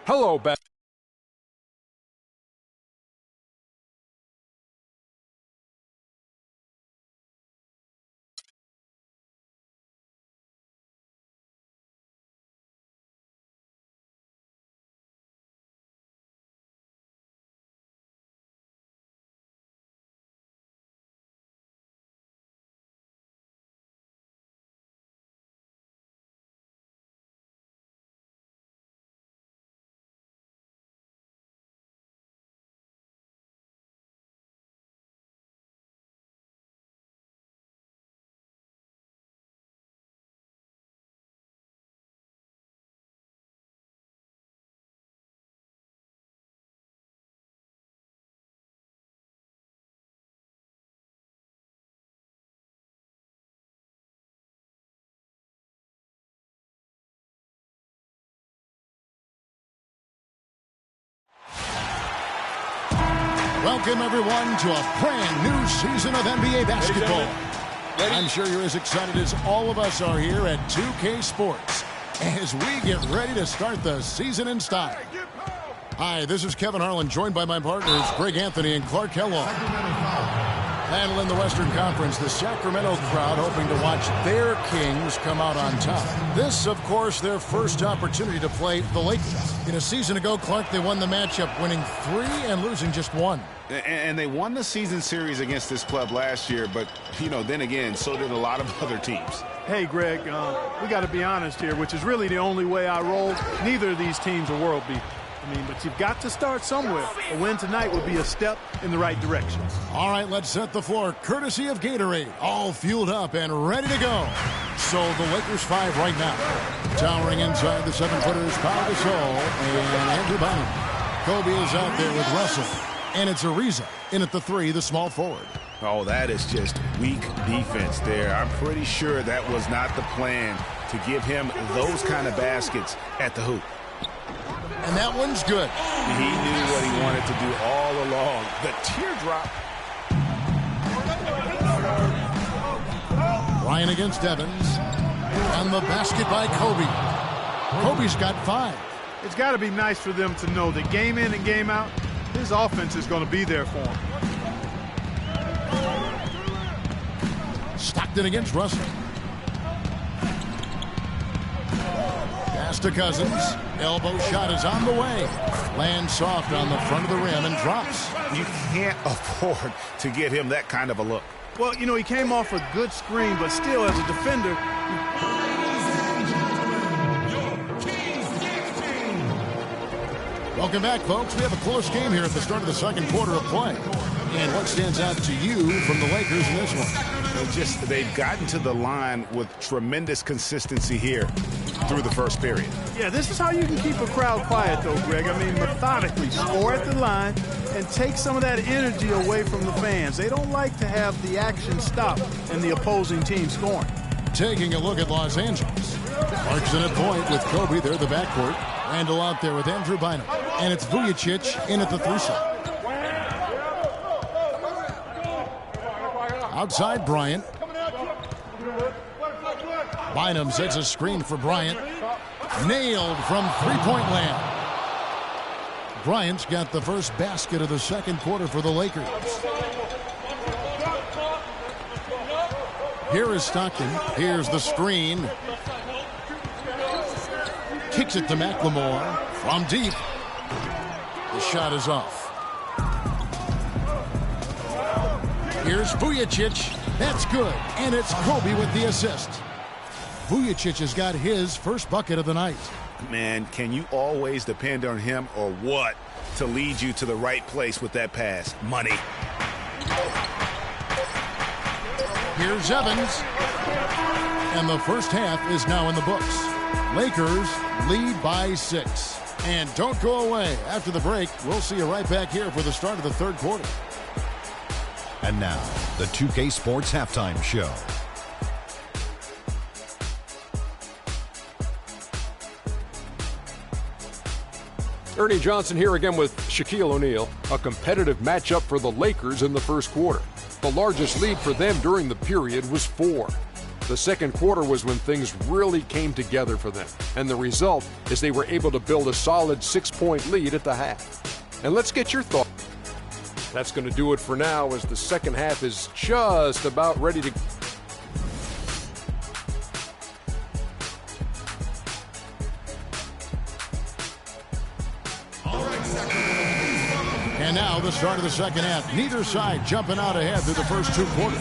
Hello, Ben. Welcome, everyone, to a brand new season of NBA basketball. I'm sure you're as excited as all of us are here at 2K Sports as we get ready to start the season in style. Hi, this is Kevin Harlan, joined by my partners Greg Anthony and Clark Kellogg. Battle in the Western Conference, the Sacramento crowd hoping to watch their Kings come out on top. This, of course, their first opportunity to play the Lakers. In a season ago, Clark, they won the matchup, winning 3 and losing just 1. And they won the season series against this club last year, but, you know, then again, so did a lot of other teams. Hey, Greg, we got to be honest here, which is really the only way I roll. Neither of these teams are world beaters. But you've got to start somewhere. A win tonight would be a step in the right direction. All right, let's set the floor. Courtesy of Gatorade, all fueled up and ready to go. So the Lakers 5 right now. Towering inside the 7-footers, Pau Gasol and Andrew Bynum. Kobe is out there with Russell. And it's Ariza in at the 3, the small forward. Oh, that is just weak defense there. I'm pretty sure that was not the plan to give him those kind of baskets at the hoop. And that one's good. He knew what he wanted to do all along. The teardrop. Ryan against Evans. And the basket by Kobe. Kobe's got 5. It's got to be nice for them to know that game in and game out, his offense is going to be there for him. Stockton against Russell. Pass to Cousins. Elbow shot is on the way. Lands soft on the front of the rim and drops. You can't afford to get him that kind of a look. Well, you know, he came off a good screen, but still, as a defender, Welcome back, folks. We have a close game here at the start of the second quarter of play. And what stands out to you from the Lakers in this one? They've gotten to the line with tremendous consistency here through the first period. Yeah, this is how you can keep a crowd quiet, though, Greg. Methodically score at the line and take some of that energy away from the fans. They don't like to have the action stop and the opposing team scoring. Taking a look at Los Angeles. Clarkson at point with Kobe. They're the backcourt. Randall out there with Andrew Bynum. And it's Vujicic in at the 3 side. Outside Bryant. Bynum sets a screen for Bryant. Nailed from three-point land. Bryant's got the first basket of the second quarter for the Lakers. Here is Stockton. Here's the screen. Kicks it to McLemore from deep. The shot is off. Here's Vujicic. That's good. And it's Kobe with the assist. Vujicic has got his first bucket of the night. Man, can you always depend on him or what to lead you to the right place with that pass? Money. Here's Evans. And the first half is now in the books. Lakers lead by 6. And don't go away. After the break, we'll see you right back here for the start of the third quarter. And now, the 2K Sports Halftime Show. Ernie Johnson here again with Shaquille O'Neal. A competitive matchup for the Lakers in the first quarter. The largest lead for them during the period was 4. The second quarter was when things really came together for them, and the result is they were able to build a solid 6-point lead at the half. And let's get your thoughts. That's going to do it for now, as the second half is just about ready to... And now the start of the second half. Neither side jumping out ahead through the first 2 quarters.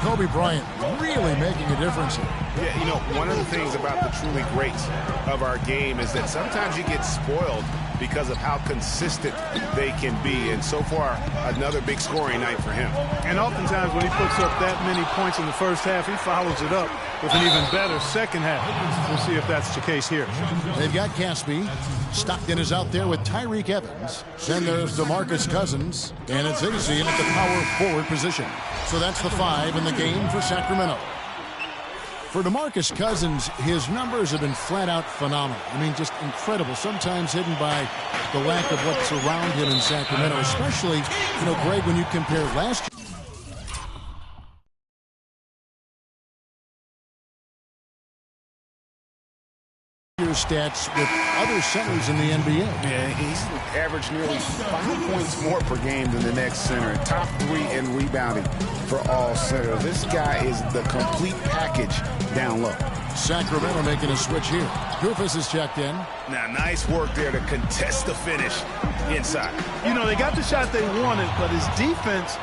Kobe Bryant really making a difference here. Yeah, you know, one of the things about the truly greats of our game is that sometimes you get spoiled because of how consistent they can be. And so far, another big scoring night for him. And oftentimes when he puts up that many points in the first half, he follows it up with an even better second half. We'll see if that's the case here. They've got Caspi. Stockton is out there with Tyreek Evans. Then there's DeMarcus Cousins. And it's Izzy in at the power forward position. So that's the 5 in the game for Sacramento. For DeMarcus Cousins, his numbers have been flat out phenomenal. I mean, just incredible. Sometimes hidden by the lack of what's around him in Sacramento, especially, you know, Greg, when you compare last year's stats with other centers in the NBA. Yeah, he's averaged nearly 5 points more per game than the next center. Top 3 in rebounding for all centers. This guy is the complete package down low. Sacramento making a switch here. Goofus is checked in. Now, nice work there to contest the finish inside. You know, they got the shot they wanted, but his defense,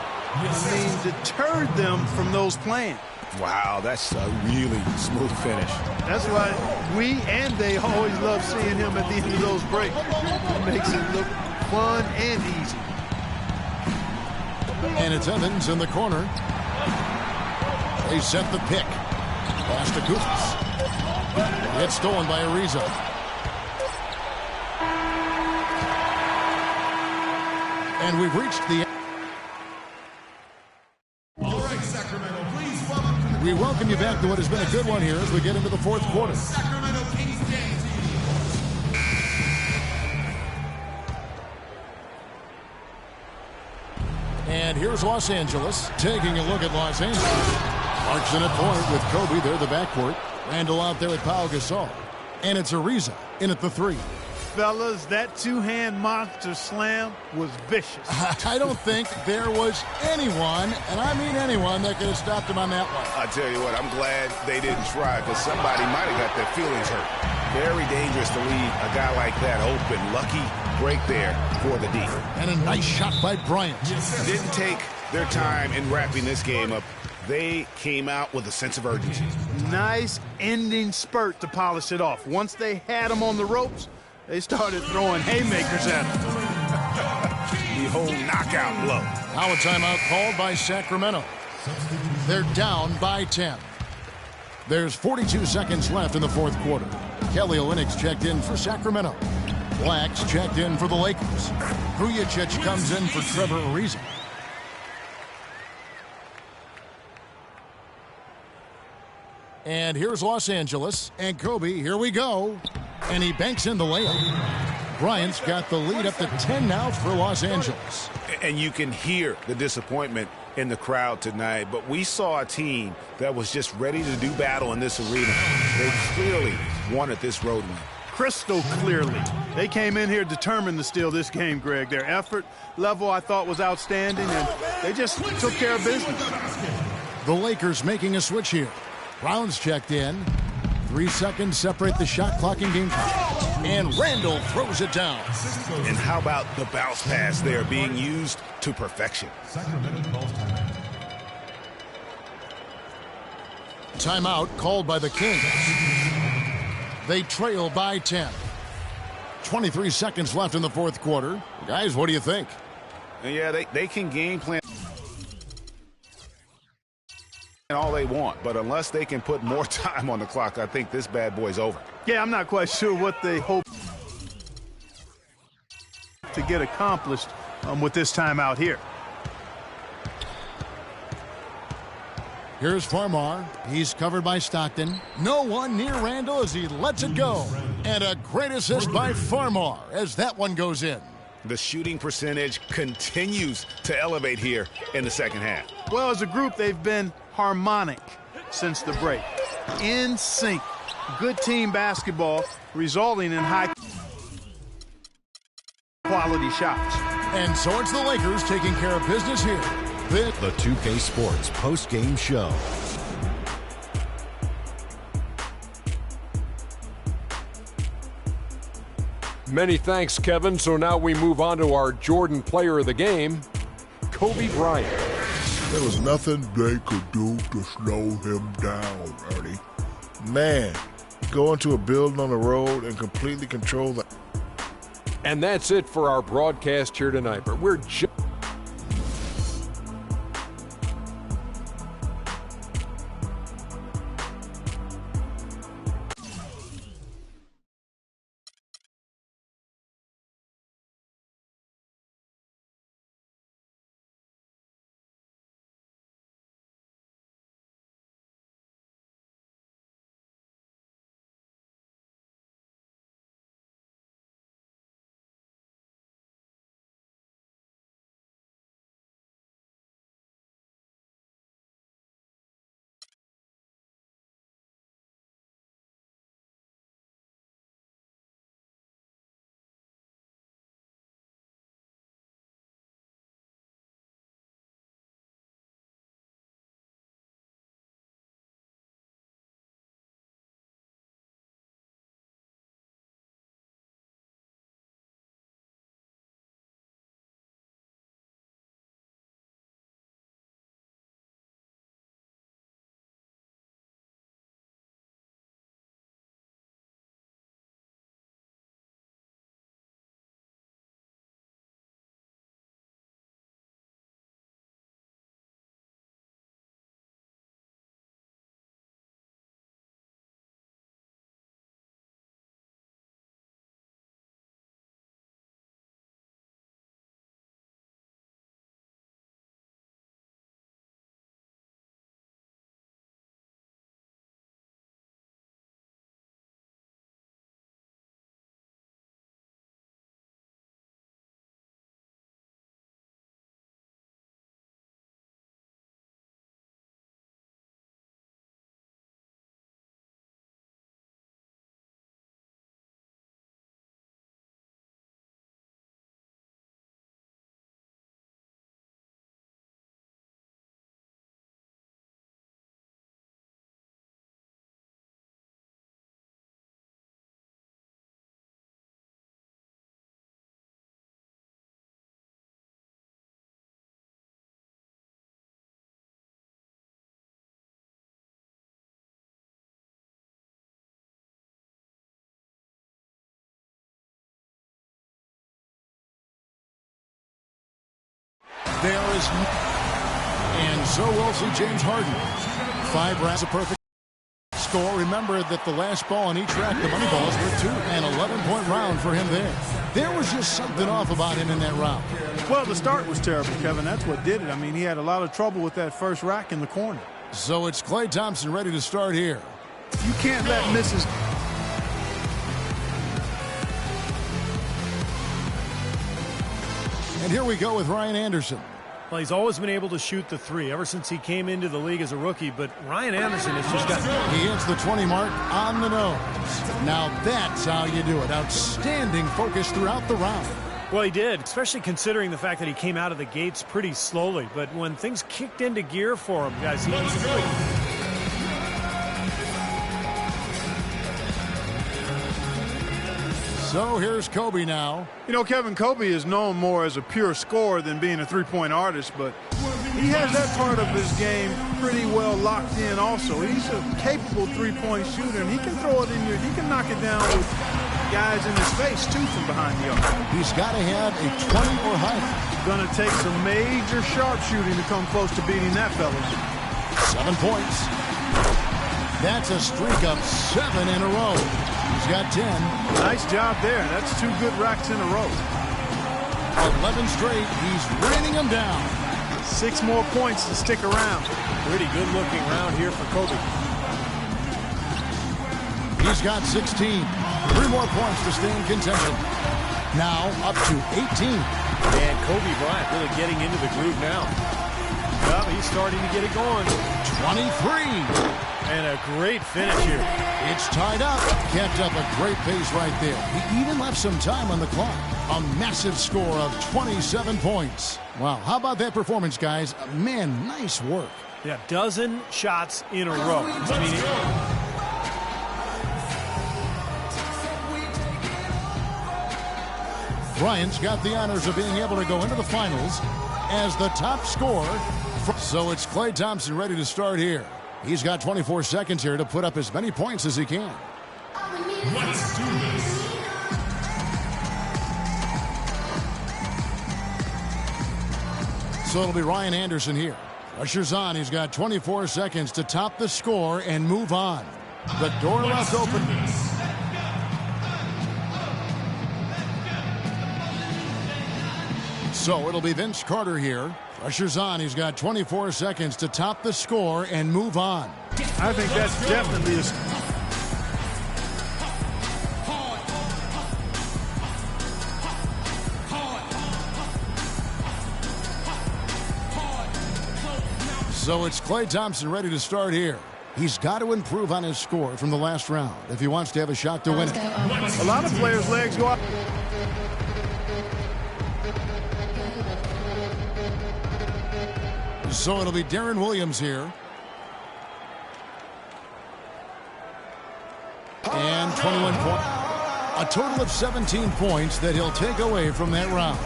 deterred them from those plans. Wow, that's a really smooth finish. That's why we and they always love seeing him at the end of those breaks. It makes it look fun and easy. And it's Evans in the corner. They set the pick. Pass to Goofus. It's stolen by Ariza. And we've reached the... We welcome you back to what has been a good one here as we get into the fourth quarter. And here's Los Angeles taking a look at Los Angeles. Marks in at point with Kobe there, the backcourt. Randall out there with Pau Gasol. And it's Ariza in at the 3. Fellas, that two-hand monster slam was vicious. I don't think there was anyone, and I mean anyone, that could have stopped him on that one. I tell you what, I'm glad they didn't try, because somebody might have got their feelings hurt. Very dangerous to leave a guy like that open. Lucky break there for the D. And a nice shot by Bryant. Didn't take their time in wrapping this game up. They came out with a sense of urgency. Nice ending spurt to polish it off. Once they had him on the ropes, they started throwing haymakers at him. The whole knockout blow. Now a timeout called by Sacramento. They're down by 10. There's 42 seconds left in the fourth quarter. Kelly Olynyk's checked in for Sacramento. Black's checked in for the Lakers. Vujicic comes in for Trevor Ariza. And here's Los Angeles. And Kobe, here we go. And he banks in the layup. Bryant's got the lead up to 10 now for Los Angeles. And you can hear the disappointment in the crowd tonight. But we saw a team that was just ready to do battle in this arena. They clearly wanted this road win. Crystal clearly. They came in here determined to steal this game, Greg. Their effort level, I thought, was outstanding, and they just took care of business. The Lakers making a switch here. Brown's checked in. 3 seconds separate the shot clock and game clock. And Randall throws it down. And how about the bounce pass there being used to perfection? Timeout called by the Kings. They trail by 10. 23 seconds left in the fourth quarter. Guys, what do you think? Yeah, they can game plan all they want, but unless they can put more time on the clock, I think this bad boy's over. Yeah, I'm not quite sure what they hope to get accomplished with this timeout here. Here's Farmar. He's covered by Stockton. No one near Randall as he lets it go. And a great assist by Farmar as that one goes in. The shooting percentage continues to elevate here in the second half. Well, as a group, they've been harmonic. since the break. In sync. Good team basketball resulting in high quality shots. And so it's the Lakers taking care of business here. The 2K Sports post-game show. Many thanks, Kevin. So now we move on to our Jordan player of the game, Kobe Bryant. There was nothing they could do to slow him down, Ernie. Man, go into a building on the road and completely control the... And that's it for our broadcast here tonight. But we're just... There is... And so will see James Harden. 5 rounds, a perfect score. Remember that the last ball on each rack, the money balls were 2. An 11-point round for him there. There was just something off about him in that round. Well, the start was terrible, Kevin. That's what did it. I mean, he had a lot of trouble with that first rack in the corner. So it's Klay Thompson ready to start here. You can't let Mrs. And here we go with Ryan Anderson. Well, he's always been able to shoot the 3 ever since he came into the league as a rookie, but Ryan Anderson has just got... He hits the 20 mark on the nose. Now that's how you do it. Outstanding focus throughout the round. Well, he did, especially considering the fact that he came out of the gates pretty slowly. But when things kicked into gear for him, guys, he really... So here's Kobe now. You know, Kevin, Kobe is known more as a pure scorer than being a three-point artist, but he has that part of his game pretty well locked in also. He's a capable three-point shooter, and he can throw it in your... He can knock it down with guys in his face, too, from behind the arc. He's got to have a 20 or higher. Going to take some major sharpshooting to come close to beating that fella. 7 points. That's a streak of 7 in a row. He's got 10. Nice job there. That's 2 good racks in a row. 11 straight. He's raining them down. 6 more points to stick around. Pretty good-looking round here for Kobe. He's got 16. 3 more points to stay in contention. Now up to 18. And Kobe Bryant really getting into the groove now. Well, he's starting to get it going. 23. And a great finish here. It's tied up. Kept up a great pace right there. He even left some time on the clock. A massive score of 27 points. Wow, how about that performance, guys? Man, nice work. Yeah, dozen shots in a row. I mean, Bryant's got the honors of being able to go into the finals as the top scorer. So it's Klay Thompson ready to start here. He's got 24 seconds here to put up as many points as he can. Let's do this. So it'll be Ryan Anderson here. Pressure's on. He's got 24 seconds to top the score and move on. The door left open. So it'll be Vince Carter here. Pressure's on. He's got 24 seconds to top the score and move on. I think that's definitely a... So it's Klay Thompson ready to start here. He's got to improve on his score from the last round if he wants to have a shot to win it. A lot of players' legs go up. So it'll be Darren Williams here. And 21 points. A total of 17 points that he'll take away from that round.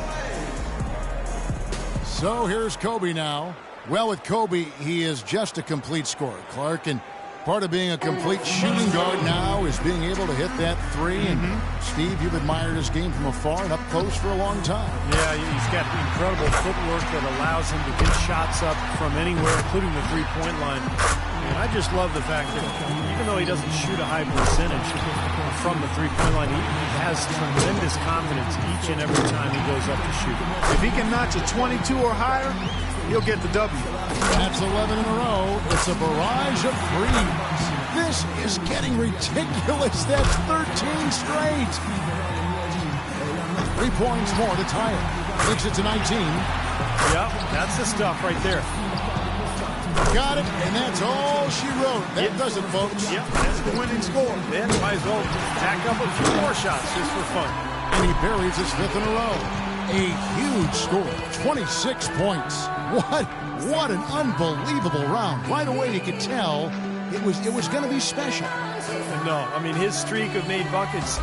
So here's Kobe now. Well, with Kobe, he is just a complete scorer, Clark. And part of being a complete shooting guard now is being able to hit that three. And Steve, you've admired his game from afar and up close for a long time. Yeah, he's got incredible footwork that allows him to get shots up from anywhere, including the three-point line. And I just love the fact that even though he doesn't shoot a high percentage from the three-point line, he has tremendous confidence each and every time he goes up to shoot. If he can notch a 22 or higher, he'll get the W. That's 11 in a row. It's a barrage of threes. This is getting ridiculous. That's 13 straight. 3 points more to tie it. Takes it to 19. Yep, that's the stuff right there. Got it, and that's all she wrote. That does it, folks. Yep, that's the winning score. Then might as well tack up a few more shots just for fun. And he buries his 5th in a row. A huge score, 26 points. What an unbelievable round. Right away you could tell it was going to be special. No, I mean his streak of made buckets.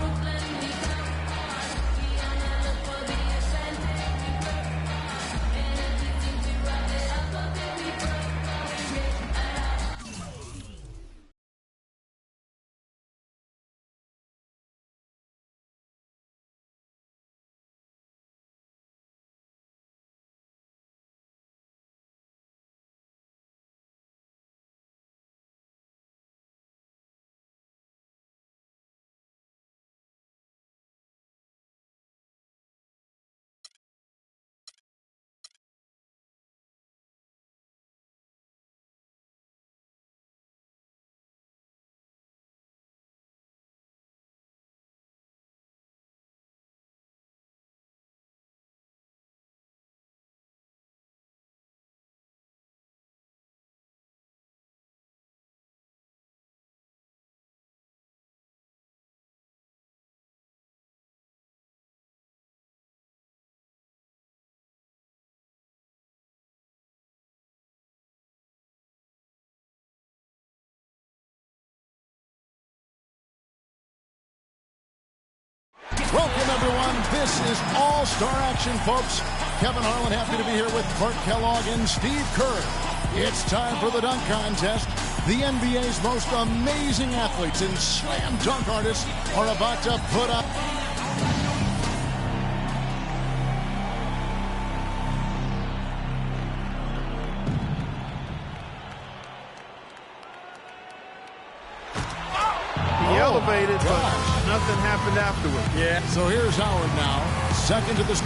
Welcome, everyone. This is All-Star Action, folks. Kevin Harlan happy to be here with Clark Kellogg and Steve Kerr. It's time for the dunk contest. The NBA's most amazing athletes and slam dunk artists are about to put up. He elevated, but nothing happened afterward. Yeah. So here's Howard now. Second to the...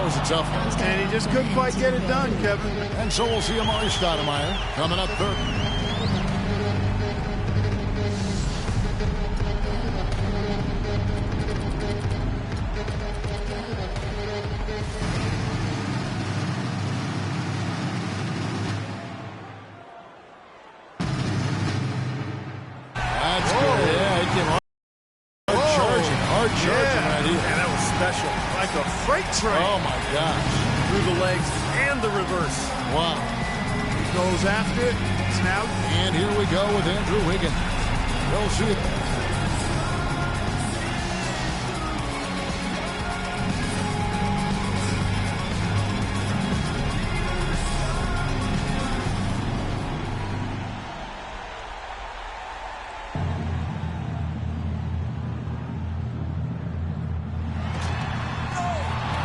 was a tough one. And he just couldn't quite get it done, Kevin. And so we'll see Amari Stoudemire coming up third. That's good. Yeah, he came hard charging right here. And that was special. Like a freight train. Oh, my gosh. Through the legs and the reverse. Wow. He goes after it. It's now. And here we go with Andrew Wiggins. We'll see it.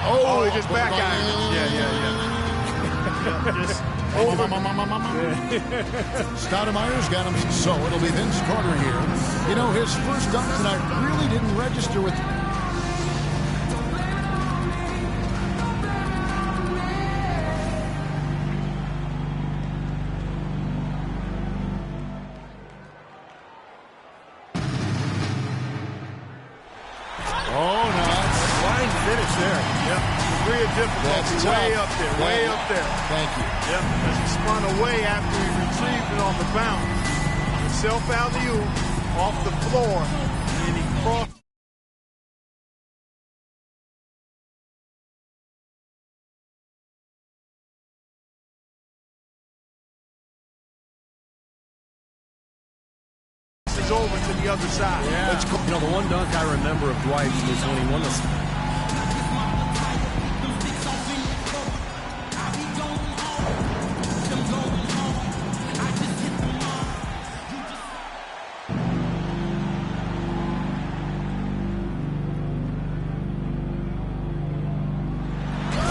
Oh, he just back ironed it. Yeah. Just over. Stoudemire's got him, so it'll be Vince Carter here. You know, his first dunk tonight really didn't register with... Oh, no. Fine finish there. Yep. Degree of difficulty That's way tough. up there. Way up there. Thank you. Yep. As he spun away after he retrieved it on the bounce. Self alley-oop off the floor. And he crossed. Over to the other side. Yeah. You know, the one dunk I remember of Dwight's was when he won the...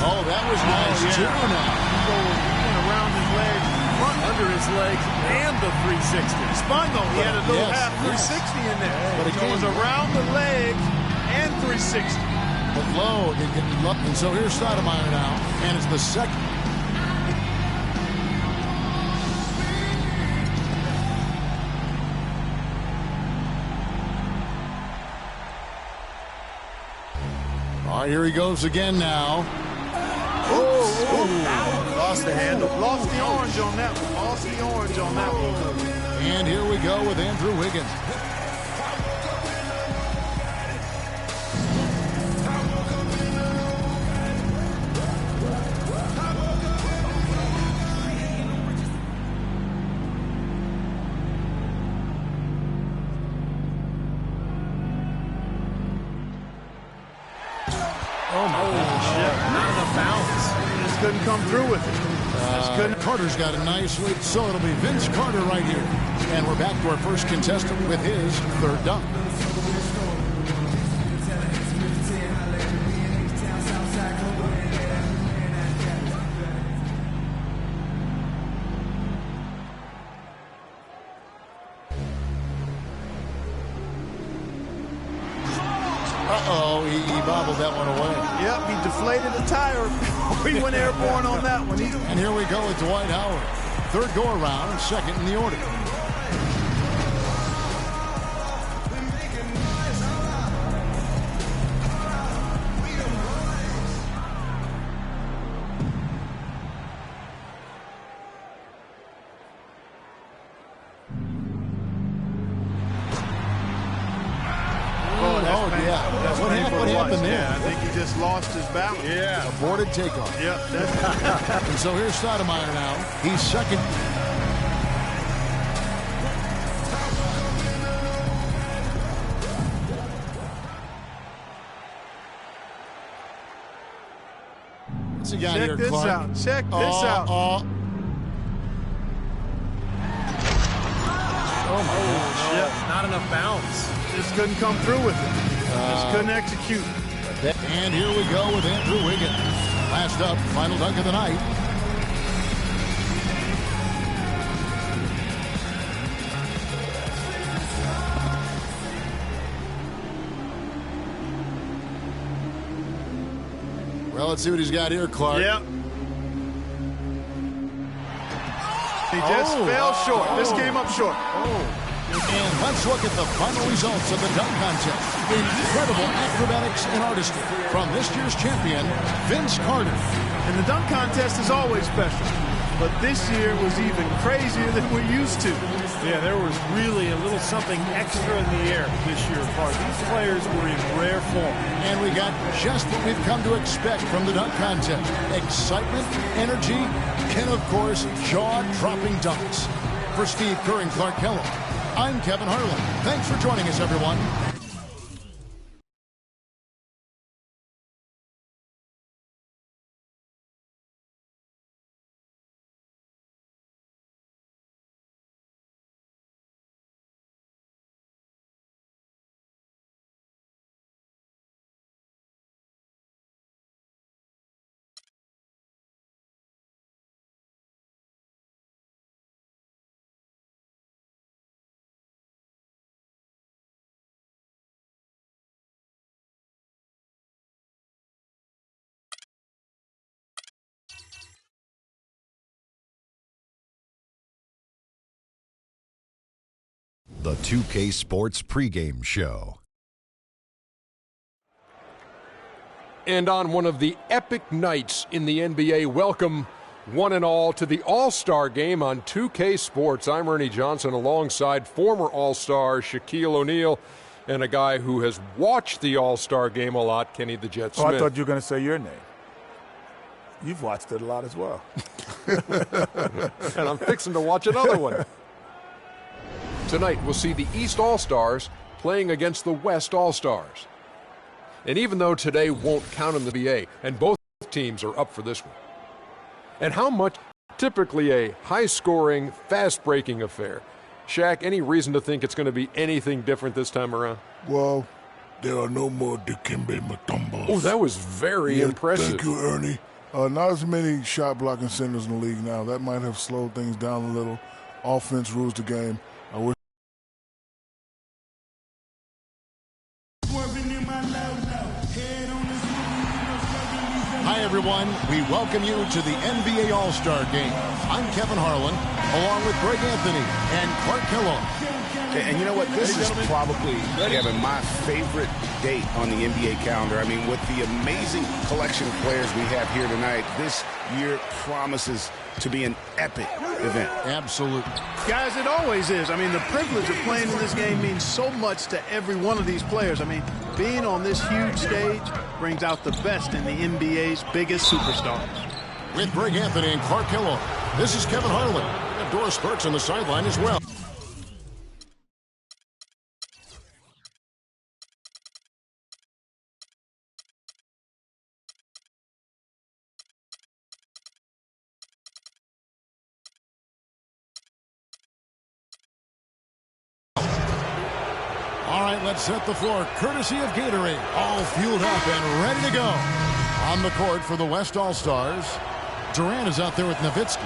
Oh, that was nice, too, now. He went around his legs, front Under his legs and the 360. spun though. He had a little Yes, half 360 in there. But So it was again- around the leg and 360. But low, it can look. And so here's Stoudemire now, and it's the second. All right, here he goes again now. Lost the handle. Lost the orange on that one. Lost the orange on that one. And here we go with Andrew Wiggins. Oh, my gosh. Not enough bounce. Just couldn't come through with it. Just couldn't. Carter's got a nice lead, so it'll be Vince Carter right here. And we're back to our first contestant with his third dunk. Uh-oh, he bobbled that one away. Yep, he deflated the tire. He went airborne on that one. And here we go with Dwight Howard. Third go-around, second in the order. What happened there? Yeah, I think he just lost his balance. Yeah. Aborted takeoff. Yep. That's And so here's Stoudemire now. He's second. What's he got Check here, this Clark? out. Check this out. Oh, Oh, shit. Not enough bounce. Just couldn't come through with it. Just couldn't execute. And here we go with Andrew Wiggins. Last up, final dunk of the night. Well, let's see what he's got here, Clark. Yep. He just fell short. This came up short. And let's look at the final results of the dunk contest. Incredible acrobatics and artistry from this year's champion, Vince Carter. And the dunk contest is always special, but this year was even crazier than we're used to. Yeah, there was really a little something extra in the air this year, Clark. These players were in rare form. And we got just what we've come to expect from the dunk contest. Excitement, energy, and of course, jaw-dropping dunks. For Steve Kerr and Clark Kellogg, I'm Kevin Harlan. Thanks for joining us, everyone. The 2K Sports pregame show. And on one of the epic nights in the NBA, welcome one and all to the All-Star Game on 2K Sports. I'm Ernie Johnson alongside former All-Star Shaquille O'Neal and a guy who has watched the All-Star Game a lot, Kenny the Jet Smith. Oh, I thought you were going to say your name. You've watched it a lot as well. And I'm fixing to watch another one. Tonight, we'll see the East All-Stars playing against the West All-Stars. And even though today won't count in the NBA, and both teams are up for this one. And how much typically a high-scoring, fast-breaking affair. Shaq, any reason to think it's going to be anything different this time around? Well, there are no more Dikembe Mutombos. Oh, that was very impressive. Thank you, Ernie. Not as many shot-blocking centers in the league now. That might have slowed things down a little. Offense rules the game. I wish. Hi, everyone. We welcome you to the NBA All-Star Game. I'm Kevin Harlan, along with Greg Anthony and Clark Kellogg. And you know what? This is probably, Kevin, my favorite date on the NBA calendar. I mean, with the amazing collection of players we have here tonight, this year promises to be an epic event. Absolutely. Guys, it always is. I mean, the privilege of playing in this game means so much to every one of these players. I mean, being on this huge stage brings out the best in the NBA's biggest superstars. With Greg Anthony and Clark Kellogg, this is Kevin Harlan. And Doris Burks on the sideline as well. All right, let's set the floor, courtesy of Gatorade. All fueled up and ready to go. On the court for the West All-Stars, Durant is out there with Nowitzki.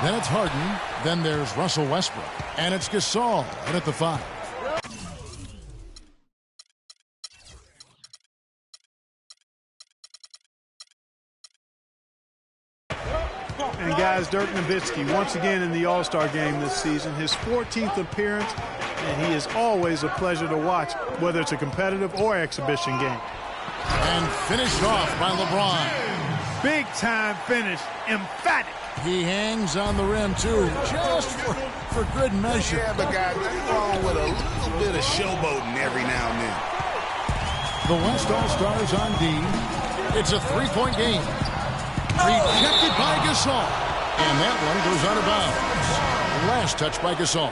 Then it's Harden. Then there's Russell Westbrook. And it's Gasol right at the 5. And guys, Dirk Nowitzki once again in the All-Star Game this season. His 14th appearance, and he is always a pleasure to watch, whether it's a competitive or exhibition game. And finished off by LeBron. Big time finish, emphatic. He hangs on the rim, too, just for good measure. Yeah, but guys, nothing wrong with a little bit of showboating every now and then. The West All-Stars on D. It's a three-point game. Rejected by Gasol. And that one goes out of bounds. Last touch by Gasol.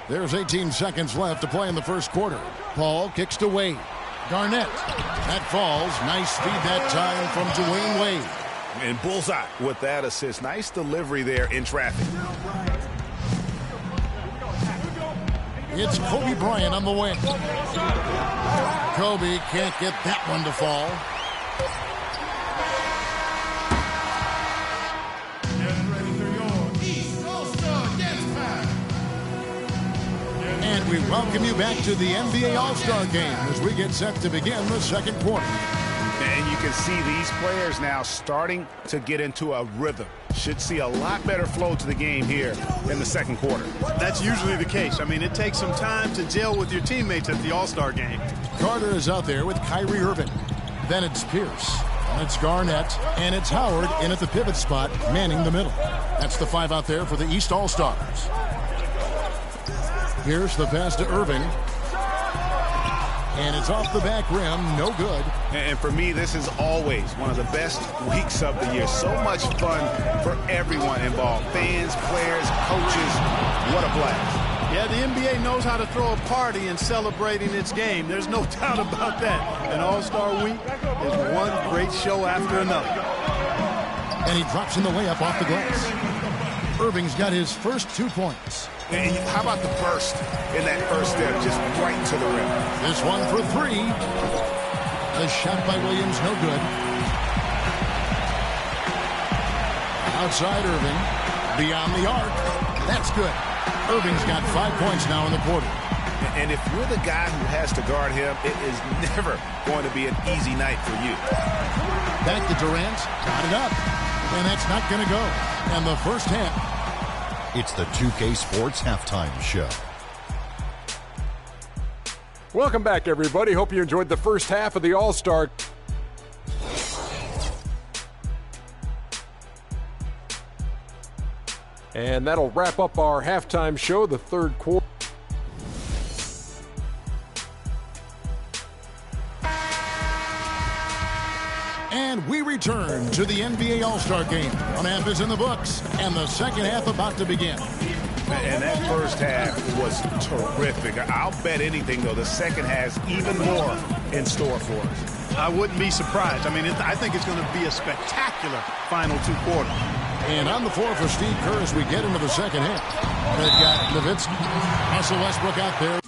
There's 18 seconds left to play in the first quarter. Paul kicks to Wade. Garnett. That falls. Nice speed that time from Dwayne Wade. And bullseye with that assist. Nice delivery there in traffic. It's Kobe Bryant on the wing. Kobe can't get that one to fall. And we welcome you back to the NBA All-Star Game as we get set to begin the second quarter. And you can see these players now starting to get into a rhythm. Should see a lot better flow to the game here in the second quarter. That's usually the case. I mean, it takes some time to gel with your teammates at the All-Star Game. Carter is out there with Kyrie Irving. Then it's Pierce. And it's Garnett. And it's Howard in at the pivot spot, manning the middle. That's the five out there for the East All-Stars. Here's the pass to Irving. And it's off the back rim, no good. And for me, this is always one of the best weeks of the year. So much fun for everyone involved. Fans, players, coaches. What a blast. Yeah, the NBA knows how to throw a party in celebrating its game. There's no doubt about that. An All-Star week is one great show after another. And he drops in the layup off the glass. Irving's got his first 2 points. And how about the burst in that first step, just right to the rim. This one for three. The shot by Williams, no good. Outside Irving. Beyond the arc. That's good. Irving's got 5 points now in the quarter. And if you're the guy who has to guard him, it is never going to be an easy night for you. Back to Durant. Got it up. And that's not going to go. And the first half. It's the 2K Sports Halftime Show. Welcome back, everybody. Hope you enjoyed the first half of the All-Star. And that'll wrap up our halftime show, the third quarter. And we return to the NBA All-Star Game. One half is in the books, and the second half about to begin. And that first half was terrific. I'll bet anything, though, the second has even more in store for us. I wouldn't be surprised. I mean, I think it's going to be a spectacular final 2 quarters. And on the floor for Steve Kerr as we get into the second half. They've got Nowitzki, Russell Westbrook out there.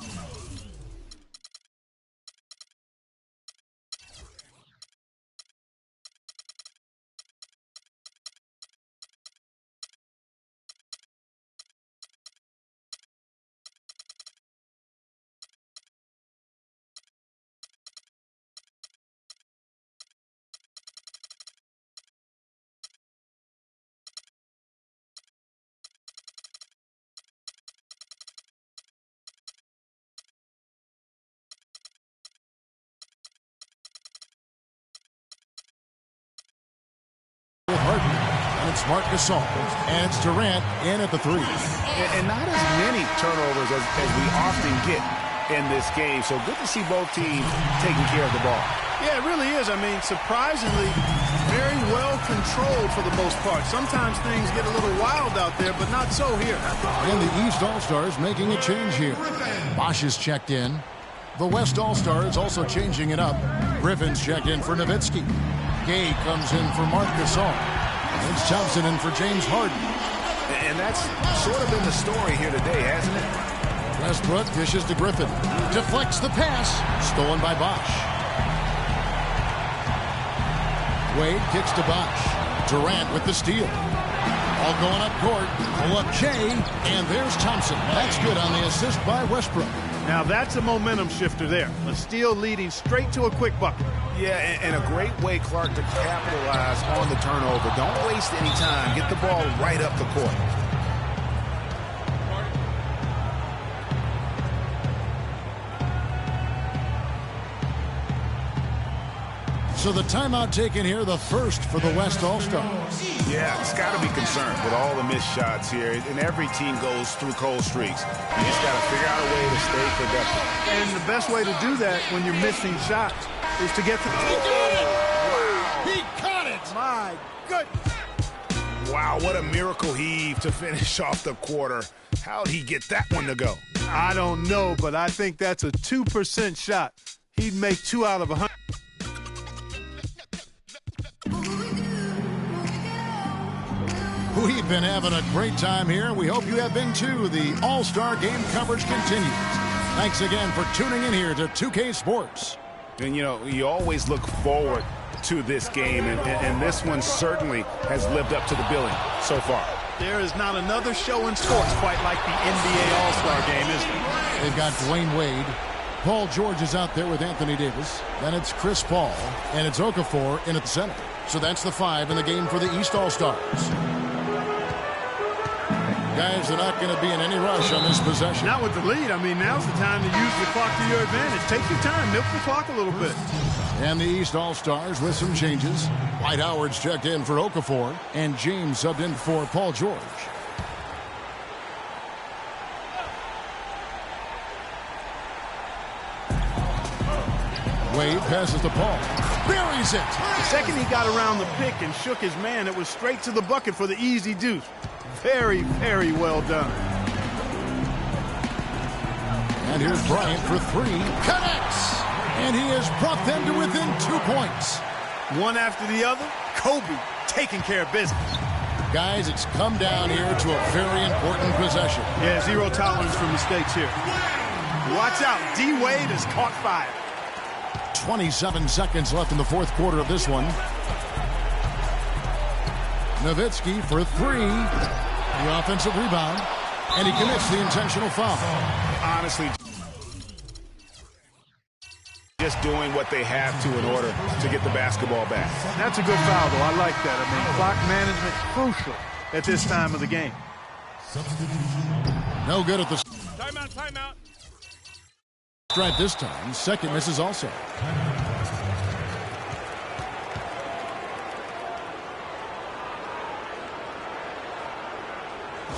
And it's Marc Gasol. And it's Durant in at the three. And not as many turnovers as we often get in this game. So good to see both teams taking care of the ball. Yeah, it really is. I mean, surprisingly, very well controlled for the most part. Sometimes things get a little wild out there, but not so here. And the East All-Stars making a change here. Bosch is checked in. The West All-Stars also changing it up. Griffin's checked in for Nowitzki. Gay comes in for Marc Gasol. It's Thompson in for James Harden. And that's sort of been the story here today, hasn't it? Westbrook dishes to Griffin. Deflects the pass. Stolen by Bosch. Wade kicks to Bosch. Durant with the steal. All going up court. Pull up Shea. And there's Thompson. That's good on the assist by Westbrook. Now that's a momentum shifter there. A steal leading straight to a quick bucket. Yeah, and a great way, Clark, to capitalize on the turnover. Don't waste any time. Get the ball right up the court. So the timeout taken here, the first for the West All-Stars. Yeah, it's got to be concerned with all the missed shots here. And every team goes through cold streaks. You just got to figure out a way to stay productive. And the best way to do that when you're missing shots is to get to the... Wow. He caught it! My goodness. Wow, what a miracle heave to finish off the quarter. How'd he get that one to go? I don't know, but I think that's a 2% shot. He'd make 2 out of 100. We've been having a great time here. We hope you have been too. The All-Star Game coverage continues. Thanks again for tuning in here to 2K Sports. And, you know, you always look forward to this game, and this one certainly has lived up to the billing so far. There is not another show in sports quite like the NBA All-Star Game, is there? They've got Dwayne Wade. Paul George is out there with Anthony Davis. Then it's Chris Paul. And it's Okafor in at the center. So that's the 5 in the game for the East All-Stars. Guys, they're not going to be in any rush on this possession. Not with the lead. I mean, now's the time to use the clock to your advantage. Take your time. Milk the clock a little bit. And the East All-Stars with some changes. Dwight Howard's checked in for Okafor. And James subbed in for Paul George. Wade passes the Paul. Buries it. The second he got around the pick and shook his man, it was straight to the bucket for the easy deuce. Very, very well done. And here's Bryant for 3. Connects. And he has brought them to within 2 points. One after the other, Kobe taking care of business. Guys, it's come down here to a very important possession. Yeah, zero tolerance for mistakes here. Watch out. D-Wade has caught fire. 27 seconds left in the fourth quarter of this one. Nowitzki for 3. The offensive rebound. And he commits the intentional foul. Honestly, just doing what they have to in order to get the basketball back. That's a good foul, though. I like that. I mean, clock management crucial at this time of the game. No good at the Timeout, timeout. strike this time. Second misses also.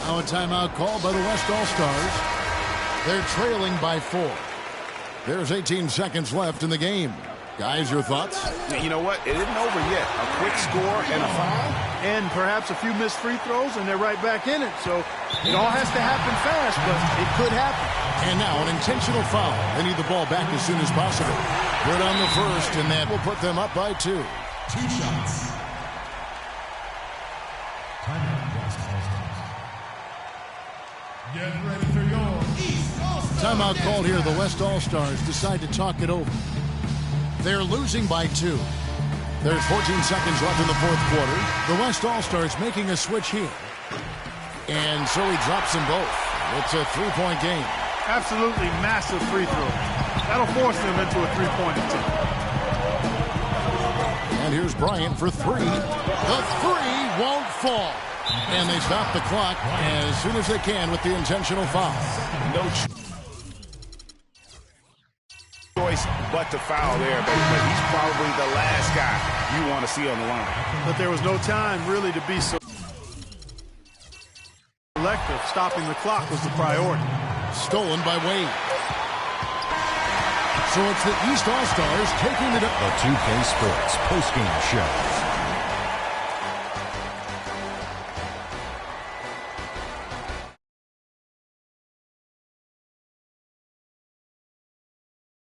Now a timeout called by the West All-Stars. They're trailing by 4. There's 18 seconds left in the game. Guys, your thoughts? You know what? It isn't over yet. A quick score and a foul. And perhaps a few missed free throws, and they're right back in it. So it all has to happen fast, but it could happen. And now an intentional foul. They need the ball back as soon as possible. Good on the first, and that will put them up by 2. 2 shots. Timeout, West All-Stars. Get ready for your East All-Stars. Timeout called here. The West All-Stars decide to talk it over. They're losing by 2. There's 14 seconds left in the fourth quarter. The West All-Stars making a switch here. And so he drops them both. It's a 3-point game. Absolutely massive free throw. That'll force them into a 3-point attempt. And here's Bryant for 3. The 3 won't fall. And they stop the clock as soon as they can with the intentional foul. No choice but to foul there, but he's probably the last guy you want to see on the line. But there was no time really to be so selective. Stopping the clock was the priority. Stolen by Wade. So it's the East All-Stars taking it up. The 2K Sports postgame show.